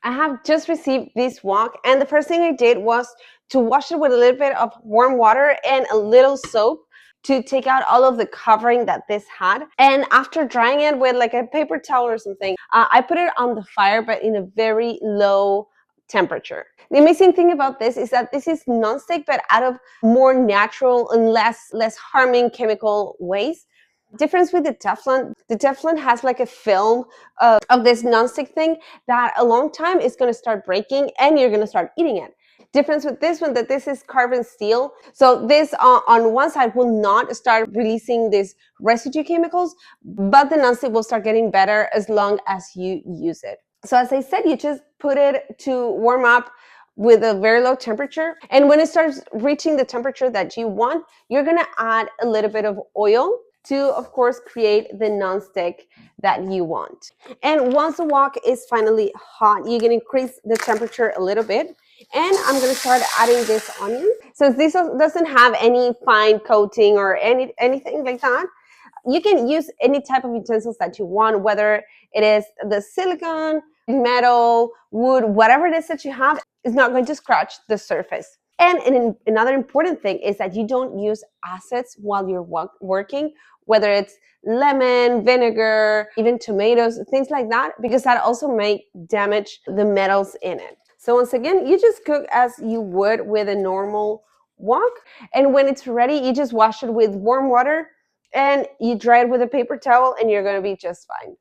I have just received this wok, and the first thing I did was to wash it with a little bit of warm water and a little soap to take out all of the covering that this had. And after drying it with like a paper towel or something, I put it on the fire, but in a very low temperature. The amazing thing about this is that this is nonstick, but out of more natural and less harming chemical ways. Difference with the Teflon has like a film of this nonstick thing that a long time is going to start breaking and you're going to start eating it. Difference with this one, that this is carbon steel, so this on one side will not start releasing these residue chemicals, but the nonstick will start getting better as long as you use it. So as I said, you just put it to warm up with a very low temperature, and when it starts reaching the temperature that you want, you're going to add a little bit of oil to, of course, create the nonstick that you want. And once the wok is finally hot, you can increase the temperature a little bit. And I'm going to start adding this onion. So this doesn't have any fine coating or anything like that, you can use any type of utensils that you want, whether it is the silicone, metal, wood, whatever it is that you have, is not going to scratch the surface. And another important thing is that you don't use acids while you're working, whether it's lemon, vinegar, even tomatoes, things like that, because that also may damage the metals in it. So once again, you just cook as you would with a normal wok. And when it's ready, you just wash it with warm water and you dry it with a paper towel and you're going to be just fine.